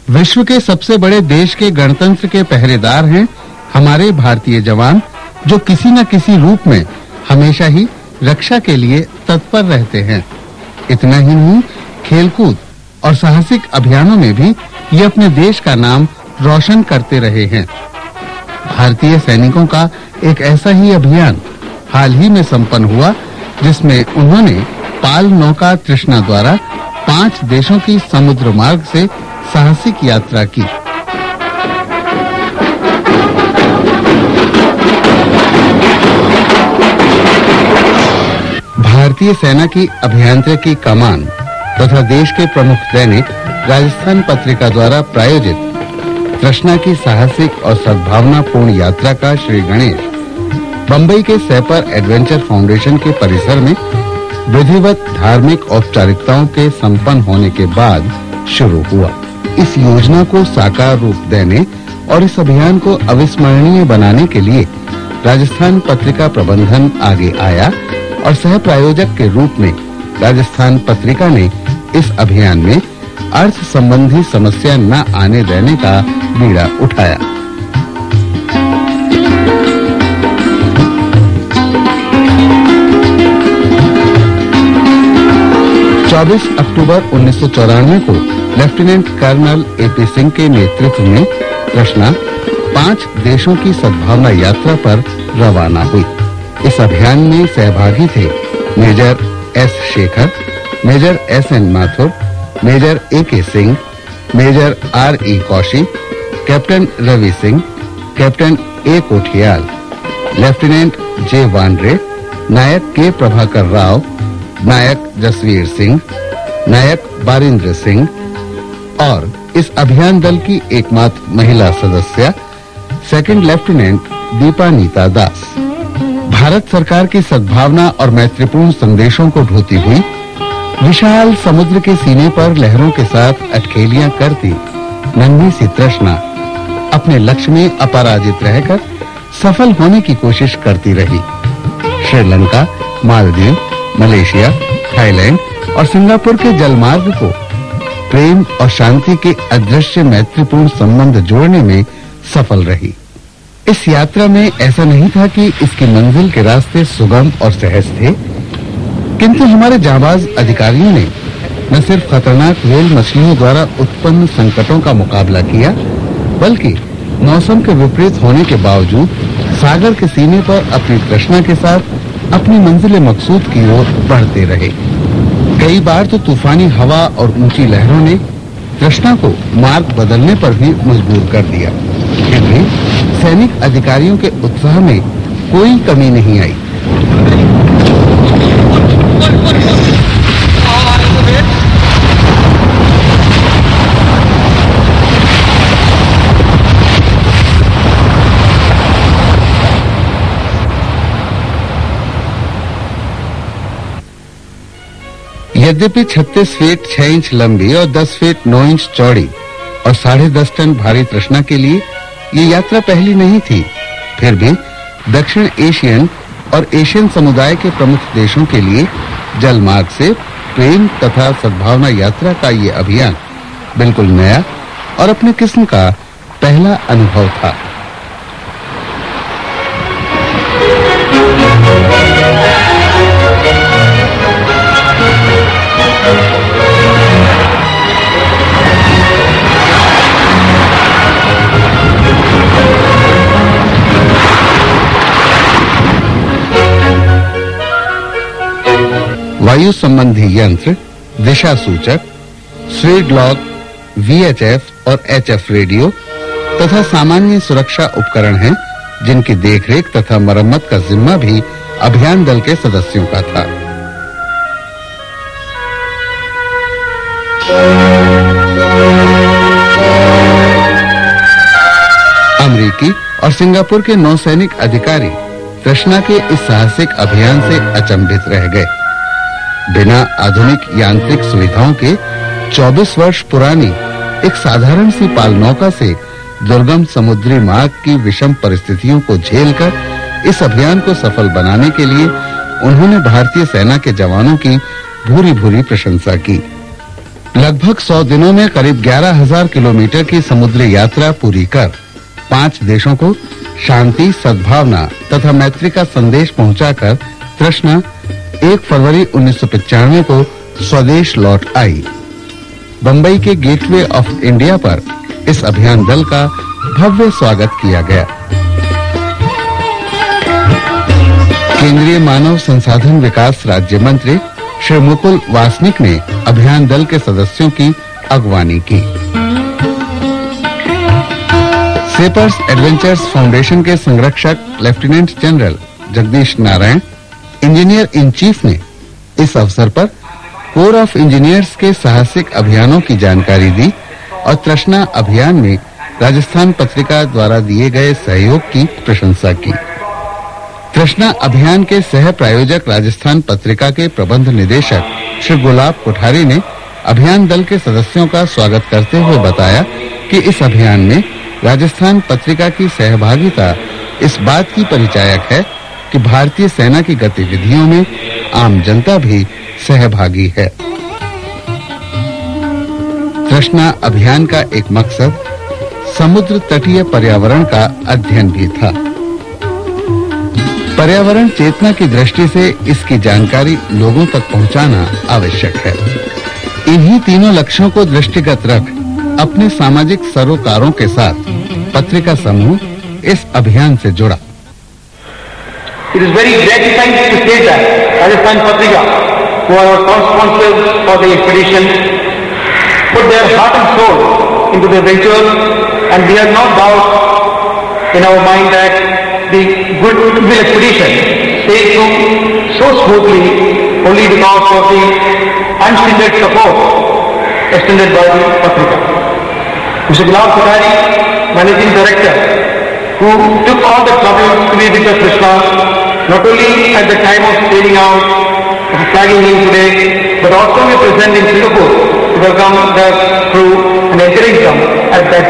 विश्व के सबसे बड़े देश के गणतंत्र के पहरेदार हैं हमारे भारतीय जवान, जो किसी न किसी रूप में हमेशा ही रक्षा के लिए तत्पर रहते हैं। इतना ही नहीं, खेलकूद और साहसिक अभियानों में भी ये अपने देश का नाम रोशन करते रहे हैं। भारतीय सैनिकों का एक ऐसा ही अभियान हाल ही में संपन्न हुआ, जिसमें उन्होंने पाल नौका तृष्णा द्वारा 5 देशों की समुद्र मार्ग से साहसिक यात्रा की। भारतीय सेना की अभियांत्रिकी कमान तथा देश के प्रमुख दैनिक राजस्थान पत्रिका द्वारा प्रायोजित तृष्णा की साहसिक और सद्भावनापूर्ण यात्रा का श्री गणेश बंबई के सैपर एडवेंचर फाउंडेशन के परिसर में विधिवत धार्मिक औपचारिकताओं के संपन्न होने के बाद शुरू हुआ। इस योजना को साकार रूप देने और इस अभियान को अविस्मरणीय बनाने के लिए राजस्थान पत्रिका प्रबंधन आगे आया और सह प्रायोजक के रूप में राजस्थान पत्रिका ने इस अभियान में अर्थ संबंधी समस्या न आने देने का बीड़ा उठाया। चौबीस अक्टूबर 1994 को लेफ्टिनेंट कर्नल एपी सिंह के नेतृत्व में तृष्णा 5 देशों की सद्भावना यात्रा पर रवाना हुई। इस अभियान में सहभागी थे major S Shekhar, major SN Mathur, major AK Singh, major RE Kaushik, captain Ravi Singh, captain A Kothiyal, lieutenant J Wandre, नायक के प्रभाकर राव, नायक जसवीर सिंह, नायक बारिंद्र सिंह और इस अभियान दल की एकमात्र महिला सदस्य सेकंड लेफ्टिनेंट दीपा नीता दास। भारत सरकार की सद्भावना और मैत्रीपूर्ण संदेशों को ढोती हुई विशाल समुद्र के सीने पर लहरों के साथ अटखेलियां करती नन्ही सी तृष्णा अपने लक्ष्य में अपराजित रहकर सफल होने की कोशिश करती रही। श्रीलंका, मालदीव, मलेशिया, थाईलैंड और सिंगापुर के जलमार्ग को प्रेम और शांति के अदृश्य मैत्रीपूर्ण संबंध जोड़ने में सफल रही। इस यात्रा में ऐसा नहीं था कि इसकी मंजिल के रास्ते सुगम और सहज थे, किंतु हमारे जाबाज अधिकारियों ने न सिर्फ खतरनाक व्हेल मछलियों द्वारा उत्पन्न संकटों का मुकाबला किया, बल्कि मौसम के विपरीत होने के बावजूद सागर के सीने पर अपनी तृष्णा के साथ अपनी मंजिल मकसूद की ओर बढ़ते रहे। कई बार तो तूफानी हवा और ऊंची लहरों ने तृष्णा को मार्ग बदलने पर भी मजबूर कर दिया। फिर भी सैनिक अधिकारियों के उत्साह में कोई कमी नहीं आई। यद्यपि 36 फीट 6 इंच लंबी और 10 फीट 9 इंच चौड़ी और 10.5 टन भारी तृष्णा के लिए ये यात्रा पहली नहीं थी, फिर भी दक्षिण एशियन और एशियन समुदाय के प्रमुख देशों के लिए जल मार्ग से प्रेम तथा सद्भावना यात्रा का ये अभियान बिल्कुल नया और अपने किस्म का पहला अनुभव था। वायु संबंधी यंत्र, दिशा सूचक, स्वीड लॉग, VHF और HF रेडियो तथा सामान्य सुरक्षा उपकरण हैं, जिनकी देखरेख तथा मरम्मत का जिम्मा भी अभियान दल के सदस्यों का था। अमेरिकी और सिंगापुर के नौसैनिक अधिकारी तृष्णा के इस साहसिक अभियान से अचंभित रह गए। बिना आधुनिक यांत्रिक सुविधाओं के 24 वर्ष पुरानी एक साधारण सी पाल नौका से दुर्गम समुद्री मार्ग की विषम परिस्थितियों को झेलकर इस अभियान को सफल बनाने के लिए उन्होंने भारतीय सेना के जवानों की भूरी-भूरी प्रशंसा की। लगभग 100 दिनों में करीब 11,000 किलोमीटर की समुद्री यात्रा पूरी कर 5 देशों को शांति, सद्भावना तथा मैत्री का संदेश पहुंचाकर तृष्णा 1 फरवरी 1995 को स्वदेश लौट आई। बंबई के गेटवे ऑफ इंडिया पर इस अभियान दल का भव्य स्वागत किया गया। केंद्रीय मानव संसाधन विकास राज्य मंत्री श्री मुकुल वासनिक ने अभियान दल के सदस्यों की अगवानी की। सेपर्स एडवेंचर्स फाउंडेशन के संरक्षक lieutenant general Jagdish Narayan, engineer in chief ने इस अवसर पर कोर ऑफ इंजीनियर्स के साहसिक अभियानों की जानकारी दी और तृष्णा अभियान में राजस्थान पत्रिका द्वारा दिए गए सहयोग की प्रशंसा की। तृष्णा अभियान के सह प्रायोजक राजस्थान पत्रिका के प्रबंध निदेशक श्री गुलाब कोठारी ने अभियान दल के सदस्यों का स्वागत करते हुए बताया कि इस अभियान में राजस्थान पत्रिका की सहभागिता इस बात की परिचायक है कि भारतीय सेना की गतिविधियों में आम जनता भी सहभागी है। तृष्णा अभियान का एक मकसद समुद्र तटीय पर्यावरण का अध्ययन भी था। पर्यावरण चेतना की दृष्टि से इसकी जानकारी लोगों तक पहुंचाना आवश्यक है। इन्हीं तीनों लक्ष्यों को दृष्टिगत रख अपने सामाजिक सरोकारों के साथ पत्रिका समूह इस अभियान से जुड़ा। It is very gratifying to say that Rajasthan Patrika, who are our co-sponsors for the expedition, put their heart and soul into the venture, and we have no doubt in our mind that the Goodwill expedition sailed through so smoothly only because of the unstinted support extended by the Patrika. Mr. Gulab Kothari, Managing Director, who took all the trouble to be with us Krishna, not only at the time of sailing out, of flagging in today, but also we present in Singapore to welcome the crew and encourage them at that